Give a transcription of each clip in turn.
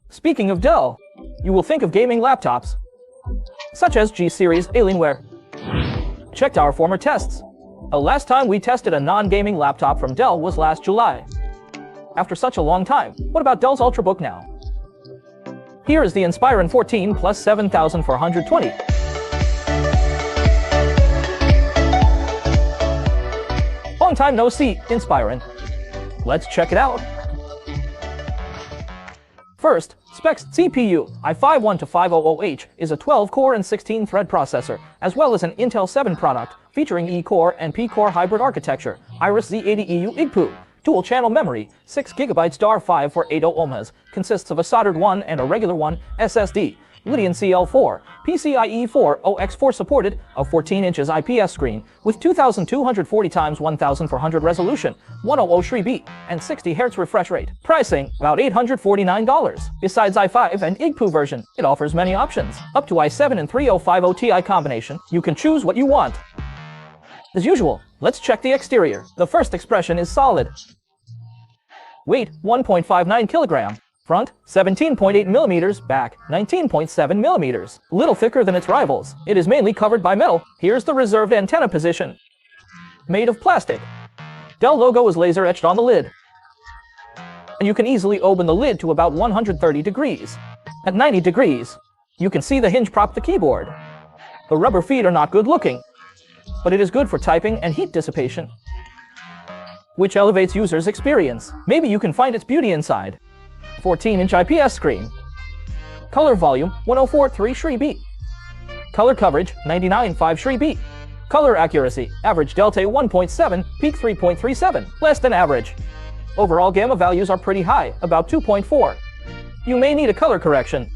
Speaking of Dell, you will think of gaming laptops, such as G-Series Alienware. Checked our former tests. The last time we tested a non-gaming laptop from Dell was last July. After such a long time, what about Dell's Ultrabook now? Here is the Insprion 14 plus 7420. Long time no see, Insprion. Let's check it out. First, specs. CPU i5-1500H is a 12-core and 16-thread processor, as well as an Intel 7 product, featuring E-core and P-core hybrid architecture, Iris Z80EU IGPU, dual-channel memory, 6GB DAR5 for 8 ohms, consists of a soldered 1 and a regular 1 SSD, Lidian CL4, PCIe 4.0x4 supported, a 14 inches IPS screen, with 2240 x 1400 resolution, 100 Shri-beat, and 60 Hz refresh rate. Pricing, about $849. Besides i5 and IGPU version, it offers many options. Up to i7 and 3050 Ti combination, you can choose what you want. As usual, let's check the exterior. The first expression is solid. Weight, 1.59 kg. Front, 17.8 mm, back, 19.7 mm. Little thicker than its rivals. It is mainly covered by metal. Here's the reserved antenna position. Made of plastic. Dell logo is laser etched on the lid. And you can easily open the lid to about 130 degrees. At 90 degrees, you can see the hinge prop the keyboard. The rubber feet are not good looking, but it is good for typing and heat dissipation, which elevates users' experience. Maybe you can find its beauty inside. 14-inch IPS screen. Color volume, 1043 Shri-beat. Color coverage, 99.5 Shri-beat. Color accuracy, average delta 1.7, peak 3.37, less than average. Overall gamma values are pretty high, about 2.4. You may need a color correction.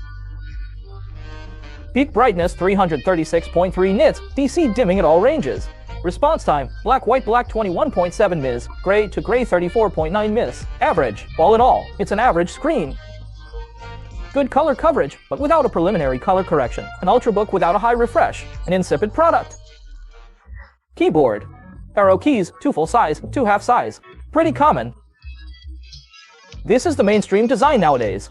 Peak brightness 336.3 nits, DC dimming at all ranges. Response time, black 21.7 ms, gray to gray 34.9 ms. Average. All in all, it's an average screen. Good color coverage, but without a preliminary color correction. An Ultrabook without a high refresh. An insipid product. Keyboard. Arrow keys, 2 full size, 2 half size. Pretty common. This is the mainstream design nowadays.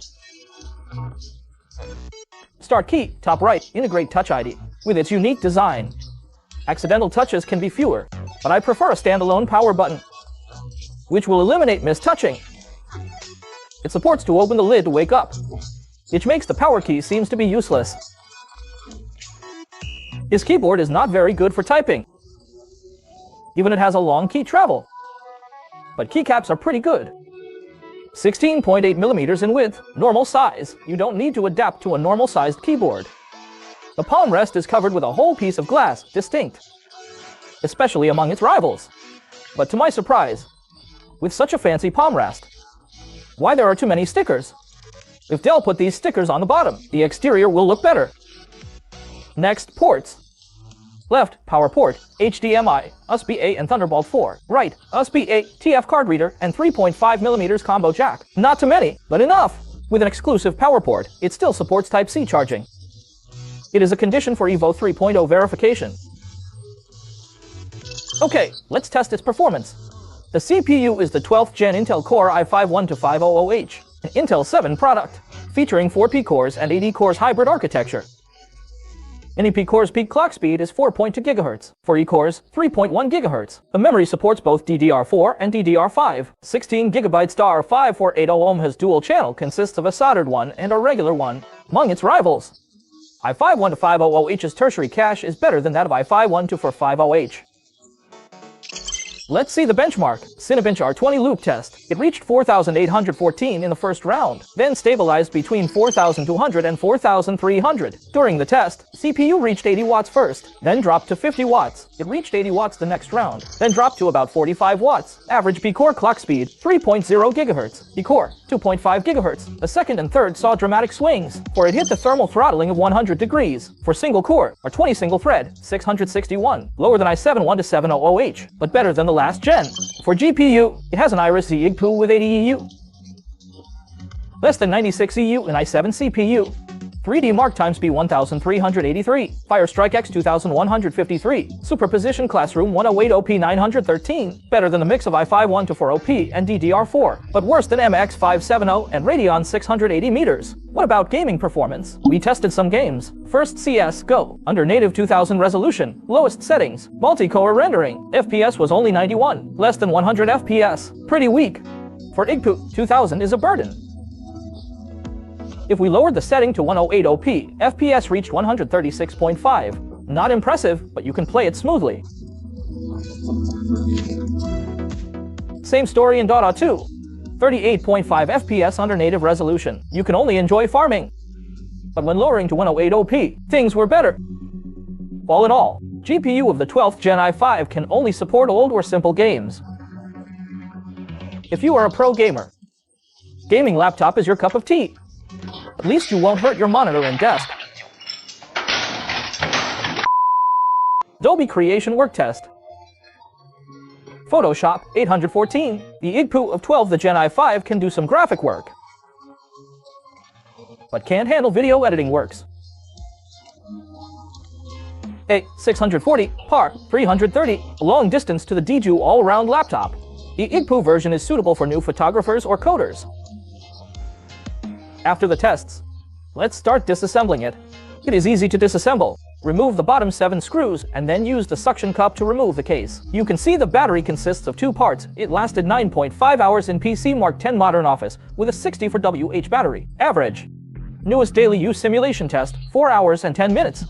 Start key, top right, integrate Touch ID. With its unique design, accidental touches can be fewer, but I prefer a standalone power button, which will eliminate mistouching. It supports to open the lid to wake up, which makes the power key seems to be useless. His keyboard is not very good for typing. Even it has a long key travel, but keycaps are pretty good. 16.8 mm in width, normal size. You don't need to adapt to a normal-sized keyboard. The palm rest is covered with a whole piece of glass, distinct, especially among its rivals. But to my surprise, with such a fancy palm rest, why there are too many stickers? If Dell put these stickers on the bottom, the exterior will look better. Next, ports. Left, power port, HDMI, USB-A and Thunderbolt 4. Right, USB-A, TF card reader, and 3.5 mm combo jack. Not too many, but enough. With an exclusive power port, it still supports Type-C charging. It is a condition for Evo 3.0 verification. Okay, let's test its performance. The CPU is the 12th Gen Intel Core i5-12500H, an Intel 7 product, featuring 4 P-cores and 80 cores hybrid architecture. Any P-core's peak clock speed is 4.2 GHz. For E-cores, 3.1 GHz. The memory supports both DDR4 and DDR5. 16 GB DAR5 for 8 ohms dual channel consists of a soldered 1 and a regular 1. Among its rivals, i5-12500H's tertiary cache is better than that of i5-12450H. Let's see the benchmark. Cinebench R20 loop test. It reached 4,814 in the first round, then stabilized between 4,200 and 4,300. During the test, CPU reached 80 watts first, then dropped to 50 watts. It reached 80 watts the next round, then dropped to about 45 watts. Average P-core clock speed, 3.0 GHz. E-core, 2.5 GHz. The second and third saw dramatic swings, for it hit the thermal throttling of 100 degrees. For single core, R20 single thread, 661. Lower than i7-12700H, but better than the last gen. For GPU, it has an Iris Z IGPU with 80 EU. Less than 96 EU in i7 CPU. 3D Mark x B1383, Firestrike X 2153, Superposition Classroom 108OP 913, better than the mix of i5-124OP and DDR4, but worse than MX 570 and Radeon 680 meters. What about gaming performance? We tested some games. First CS:GO, under native 2000 resolution, lowest settings, multi-core rendering, FPS was only 91, less than 100 FPS, pretty weak. For IGPU, 2000 is a burden. If we lowered the setting to 108OP, FPS reached 136.5. Not impressive, but you can play it smoothly. Same story in Dota 2. 38.5 FPS under native resolution. You can only enjoy farming. But when lowering to 108OP, things were better. All in all, GPU of the 12th Gen i5 can only support old or simple games. If you are a pro gamer, gaming laptop is your cup of tea. At least you won't hurt your monitor and desk. Adobe Creation Work Test. Photoshop 814. The IGPU of 12 the Gen i5 can do some graphic work, but can't handle video editing works. A640, par 330, long distance to the DJU all-around laptop. The IGPU version is suitable for new photographers or coders. After the tests, let's start disassembling it. It is easy to disassemble. Remove the bottom 7 screws and then use the suction cup to remove the case. You can see the battery consists of 2 parts. It lasted 9.5 hours in PC Mark 10 Modern Office with a 60 for WH battery. Average. Newest daily use simulation test, 4 hours and 10 minutes.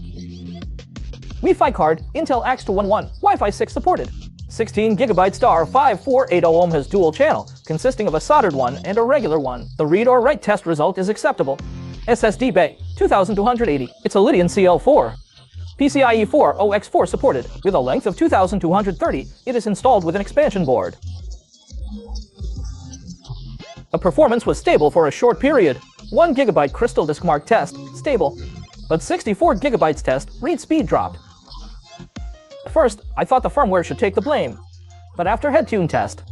Wi-Fi card, Intel X211, Wi-Fi 6 supported. 16GB star 5480 ohm has dual channel, consisting of a soldered one and a regular one. The read or write test result is acceptable. SSD bay, 2280. It's a Lydian CL4. PCIe 4 OX4 supported. With a length of 2230, it is installed with an expansion board. The performance was stable for a short period. 1GB Crystal Disk Mark test, stable. But 64GB test, read speed dropped. At first, I thought the firmware should take the blame. But after head tune test,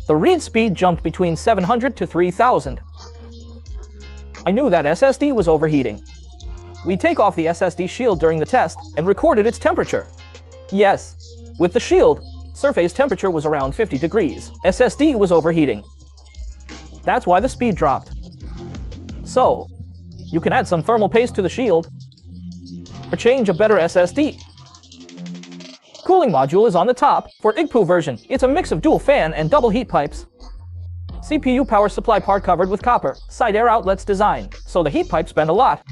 the read speed jumped between 700 to 3000. I knew that SSD was overheating. We take off the SSD shield during the test and recorded its temperature. Yes, with the shield, surface temperature was around 50 degrees. SSD was overheating. That's why the speed dropped. So, you can add some thermal paste to the shield, or change a better SSD. Cooling module is on the top. For IGPU version, it's a mix of dual fan and double heat pipes. CPU power supply part covered with copper, side air outlets design, so the heat pipes bend a lot.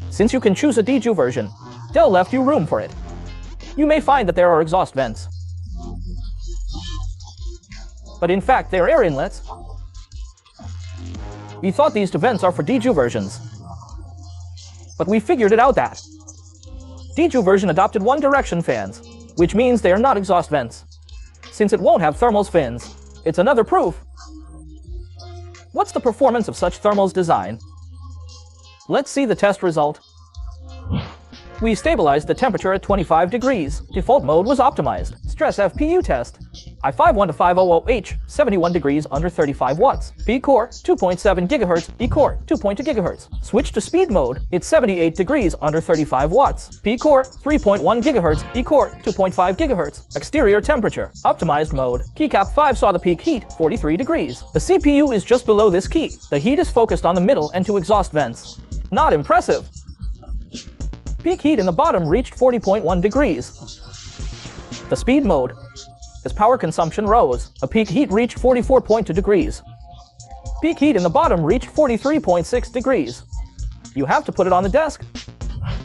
Since you can choose a DJU version, Dell left you room for it. You may find that there are exhaust vents, but in fact they are air inlets. We thought these two vents are for DJU versions, but we figured it out that DJU version adopted one direction fans, which means they are not exhaust vents. Since it won't have thermals fins, it's another proof. What's the performance of such thermals design? Let's see the test result. We stabilized the temperature at 25 degrees. Default mode was optimized. Stress FPU test. i5-12500H, 71 degrees under 35 watts. P-core, 2.7 GHz. E-core, 2.2 GHz. Switch to speed mode. It's 78 degrees under 35 watts. P-core, 3.1 GHz. E-core, 2.5 GHz. Exterior temperature. Optimized mode. Keycap 5 saw the peak heat, 43 degrees. The CPU is just below this key. The heat is focused on the middle and two exhaust vents. Not impressive. Peak heat in the bottom reached 40.1 degrees. The speed mode. As power consumption rose, a peak heat reached 44.2 degrees. Peak heat in the bottom reached 43.6 degrees. You have to put it on the desk.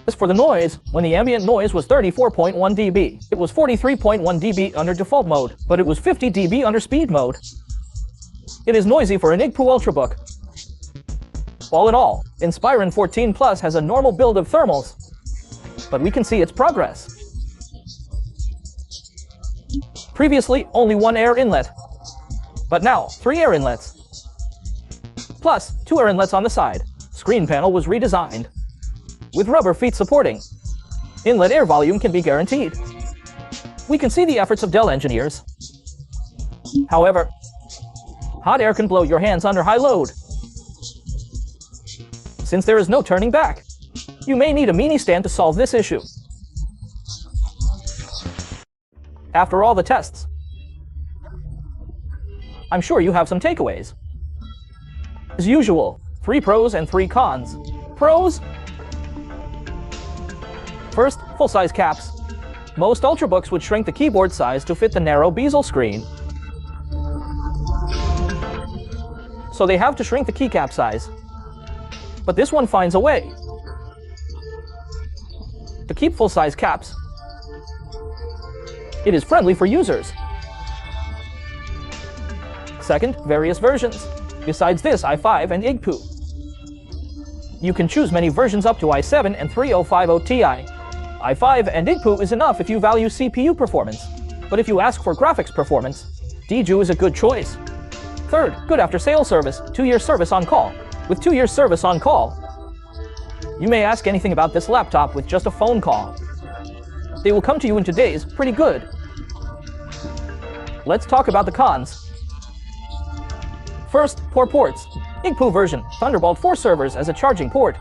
As for the noise, when the ambient noise was 34.1 dB, it was 43.1 dB under default mode, but it was 50 dB under speed mode. It is noisy for an IGPU Ultrabook. All in all, Insprion 14 Plus has a normal build of thermals, but we can see its progress. Previously, only one air inlet, but now 3 air inlets, plus 2 air inlets on the side. Screen panel was redesigned, with rubber feet supporting. Inlet air volume can be guaranteed. We can see the efforts of Dell engineers. However, hot air can blow your hands under high load. since there is no turning back. You may need a mini stand to solve this issue. After all the tests, I'm sure you have some takeaways. As usual, 3 pros and 3 cons. Pros? First, full-size caps. Most Ultrabooks would shrink the keyboard size to fit the narrow bezel screen, so they have to shrink the keycap size. But this one finds a way to keep full-size caps. It is friendly for users. Second, various versions. Besides this i5 and IGPU, you can choose many versions up to i7 and 3050 Ti. i5 and IGPU is enough if you value CPU performance, but if you ask for graphics performance, DJU is a good choice. Third, good after-sale service, 2-year service on call. With 2-year service on call, you may ask anything about this laptop with just a phone call. They will come to you in 2 days, pretty good. Let's talk about the cons. First, poor ports. IGPU version, Thunderbolt 4 servers as a charging port.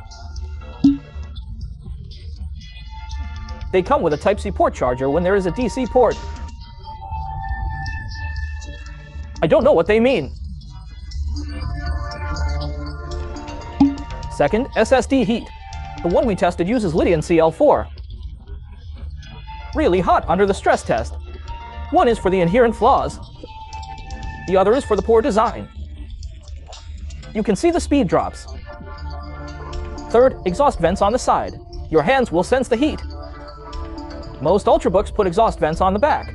They come with a Type-C port charger when there is a DC port. I don't know what they mean. Second, SSD Heat. The one we tested uses Lydian CL4. Really hot under the stress test. One is for the inherent flaws. The other is for the poor design. You can see the speed drops. Third, exhaust vents on the side. Your hands will sense the heat. Most Ultrabooks put exhaust vents on the back.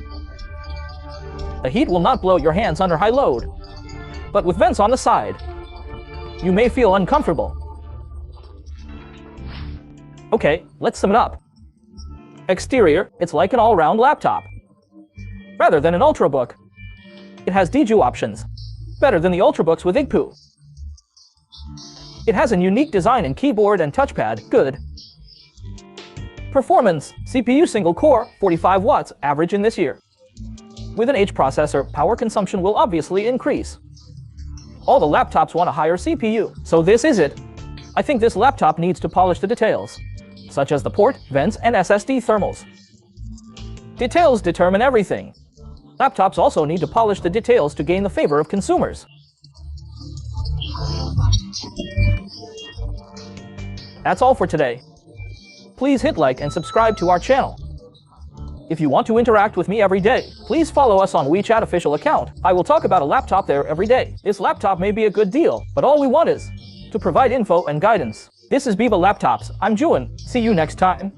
The heat will not blow your hands under high load. But with vents on the side, you may feel uncomfortable. Okay, let's sum it up. Exterior, it's like an all-round laptop. Rather than an Ultrabook, it has DJU options. Better than the Ultrabooks with IGPU. It has a unique design in keyboard and touchpad, good. Performance, CPU single core, 45 watts, average in this year. With an H processor, power consumption will obviously increase. All the laptops want a higher CPU, so this is it. I think this laptop needs to polish the details, such as the port, vents, and SSD thermals. Details determine everything. Laptops also need to polish the details to gain the favor of consumers. That's all for today. Please hit like and subscribe to our channel. If you want to interact with me every day, please follow us on WeChat official account. I will talk about a laptop there every day. This laptop may be a good deal, but all we want is to provide info and guidance. This is BIBA Laptops. I'm Juan. See you next time.